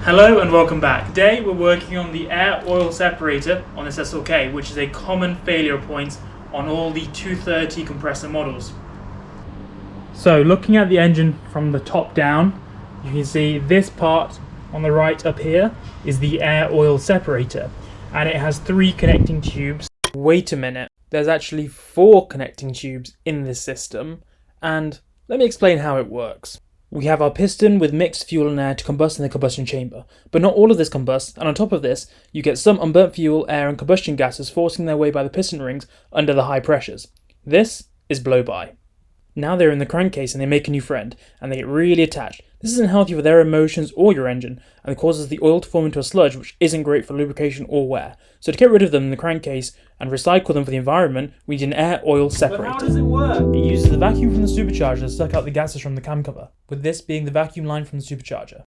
Hello and welcome back. Today we're working on the air oil separator on this SLK, which is a common failure point on all the 230 compressor models. So looking at the engine from the top down, you can see this part on the right up here is the air oil separator, and it has 3 connecting tubes. Wait a minute, there's actually 4 connecting tubes in this system, and let me explain how it works. We have our piston with mixed fuel and air to combust in the combustion chamber, but not all of this combusts, and on top of this, you get some unburnt fuel, air and combustion gases forcing their way by the piston rings under the high pressures. This is blow-by. Now they're in the crankcase and they make a new friend, and they get really attached. This isn't healthy for their emotions or your engine, and it causes the oil to form into a sludge which isn't great for lubrication or wear. So to get rid of them in the crankcase and recycle them for the environment, we need an air oil separator. But how does it work? It uses the vacuum from the supercharger to suck out the gases from the cam cover, with this being the vacuum line from the supercharger.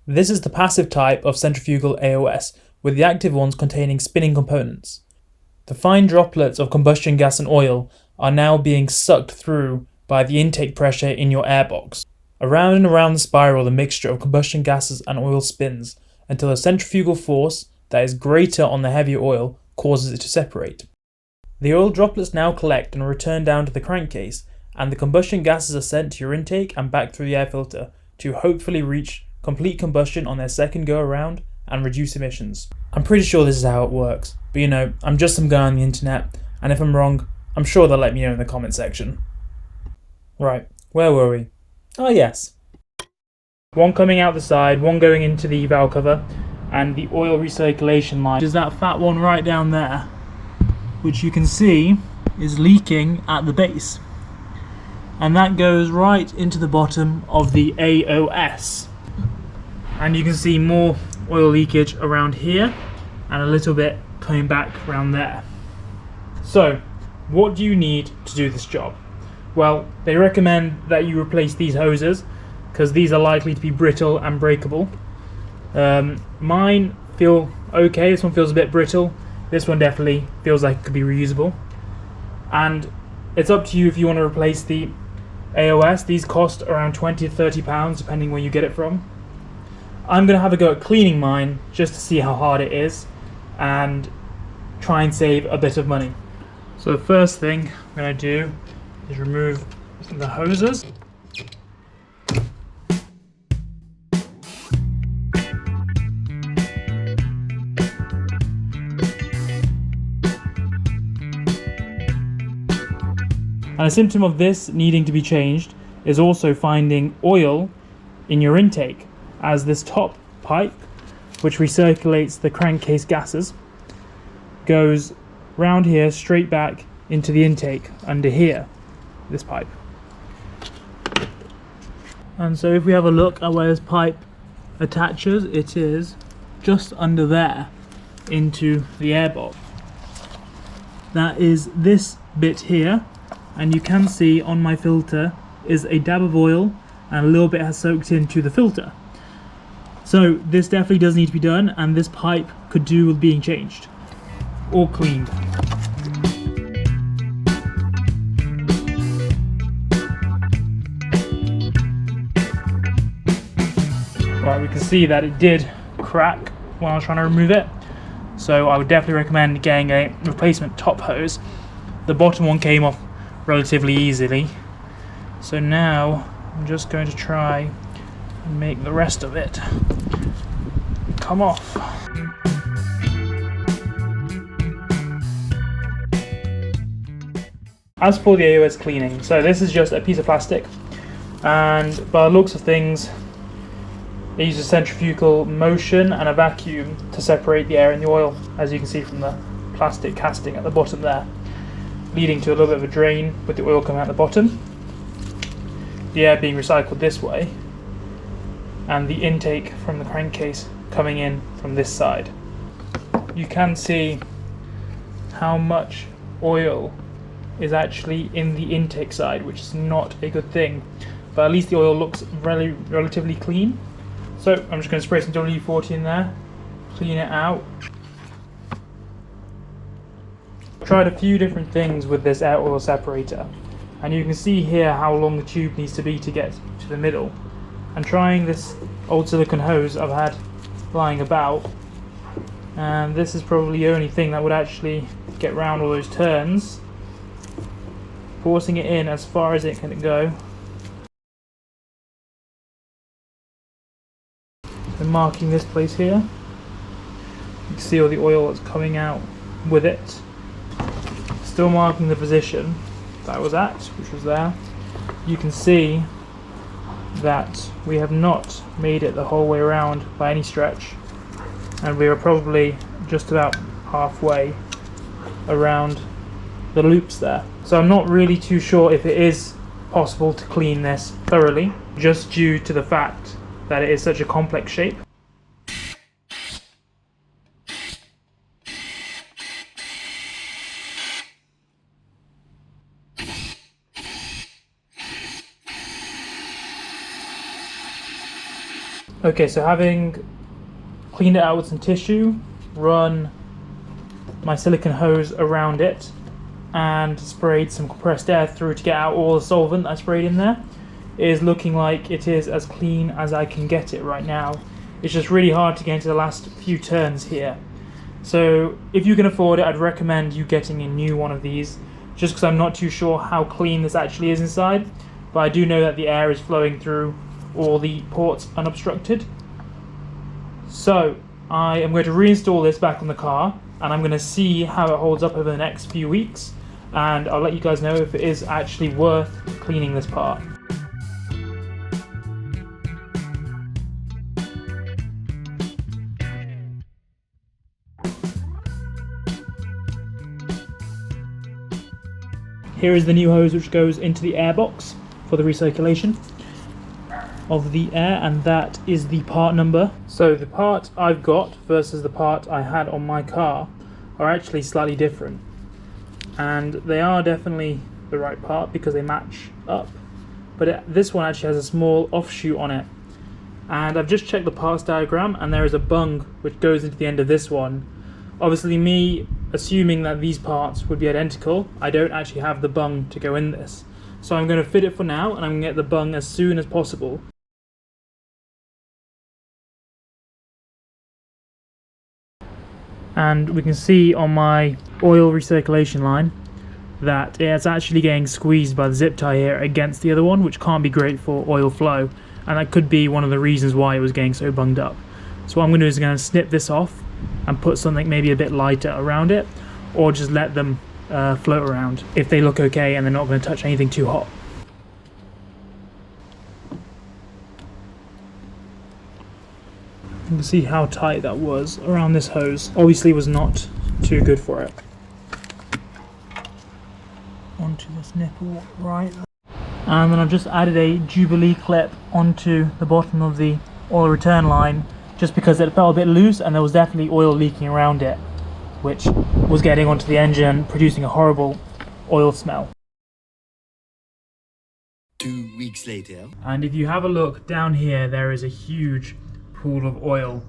This is the passive type of centrifugal A.O.S, with the active ones containing spinning components. The fine droplets of combustion gas and oil are now being sucked through by the intake pressure in your airbox. Around and around the spiral, the mixture of combustion gases and oil spins until a centrifugal force that is greater on the heavier oil causes it to separate. The oil droplets now collect and return down to the crankcase, and the combustion gases are sent to your intake and back through the air filter to hopefully reach complete combustion on their second go around and reduce emissions. I'm pretty sure this is how it works, but I'm just some guy on the internet, and if I'm wrong, I'm sure they'll let me know in the comment section. Right, where were we? Oh yes. One coming out the side, one going into the valve cover, and the oil recirculation line, which is that fat one right down there, which you can see is leaking at the base. And that goes right into the bottom of the A.O.S. And you can see more oil leakage around here, and a little bit coming back around there. So, what do you need to do this job? Well, they recommend that you replace these hoses because these are likely to be brittle and breakable. Mine feel okay. This one feels a bit brittle. This one definitely feels like it could be reusable. And it's up to you if you want to replace the A.O.S. These cost around £20 to £30 depending where you get it from. I'm going to have a go at cleaning mine just to see how hard it is and try and save a bit of money. So the first thing I'm going to do is remove the hoses. And a symptom of this needing to be changed is also finding oil in your intake, as this top pipe, which recirculates the crankcase gases, goes round here straight back into the intake under here, this pipe. And so if we have a look at where this pipe attaches, it is just under there into the airbox. That is this bit here, and you can see on my filter is a dab of oil and a little bit has soaked into the filter. So this definitely does need to be done, and this pipe could do with being changed or cleaned. Right, we can see that it did crack when I was trying to remove it, so I would definitely recommend getting a replacement top hose. The bottom one came off relatively easily, so now I'm just going to try and make the rest of it come off. As for the A.O.S cleaning, so this is just a piece of plastic, and by the looks of things it uses centrifugal motion and a vacuum to separate the air and the oil, as you can see from the plastic casting at the bottom there, leading to a little bit of a drain with the oil coming out the bottom, the air being recycled this way, and the intake from the crankcase coming in from this side. You can see how much oil is actually in the intake side, which is not a good thing, but at least the oil looks relatively clean. So I'm just going to spray some WD-40 in there, clean it out. I've tried a few different things with this air oil separator, and you can see here how long the tube needs to be to get to the middle, and trying this old silicone hose I've had lying about, and this is probably the only thing that would actually get round all those turns. Forcing it in as far as it can go. And marking this place here. You can see all the oil that's coming out with it. Still marking the position that I was at, which was there. You can see that we have not made it the whole way around by any stretch, and we are probably just about halfway around the loops there. So I'm not really too sure if it is possible to clean this thoroughly, just due to the fact that it is such a complex shape. Okay, so having cleaned it out with some tissue, run my silicone hose around it, and sprayed some compressed air through to get out all the solvent I sprayed in there, it is looking like it is as clean as I can get it right now. It's just really hard to get into the last few turns here. So if you can afford it, I'd recommend you getting a new one of these, just because I'm not too sure how clean this actually is inside, but I do know that the air is flowing through all the ports unobstructed. So I am going to reinstall this back on the car, and I'm going to see how it holds up over the next few weeks, and I'll let you guys know if it is actually worth cleaning this part. Here is the new hose which goes into the air box for the recirculation of the air, and that is the part number. So the part I've got versus the part I had on my car are actually slightly different, and they are definitely the right part because they match up, but this one actually has a small offshoot on it, and I've just checked the parts diagram and there is a bung which goes into the end of this one. Obviously, me assuming that these parts would be identical, I don't actually have the bung to go in this, so I'm going to fit it for now, and I'm going to get the bung as soon as possible. And we can see on my oil recirculation line that it's actually getting squeezed by the zip tie here against the other one, which can't be great for oil flow, and that could be one of the reasons why it was getting so bunged up. So what I'm going to do is going to snip this off and put something maybe a bit lighter around it, or just let them float around if they look okay and they're not going to touch anything too hot. You can see how tight that was around this hose. Obviously was not too good for it. Onto this nipple right there. And then I've just added a Jubilee clip onto the bottom of the oil return line, just because it felt a bit loose and there was definitely oil leaking around it, which was getting onto the engine, producing a horrible oil smell. 2 weeks later. And if you have a look down here, there is a huge pool of oil.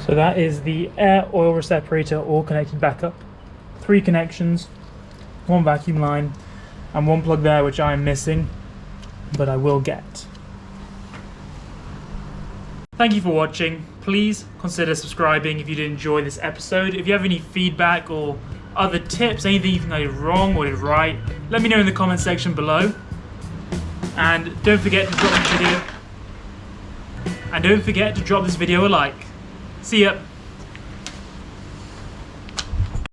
So that is the air oil separator all connected back up. 3 connections, 1 vacuum line, and 1 plug there which I am missing, but I will get. Thank you for watching. Please consider subscribing if you did enjoy this episode. If you have any feedback or other tips, anything you think I did wrong or did right, let me know in the comment section below. And don't forget to drop this video a like. See ya.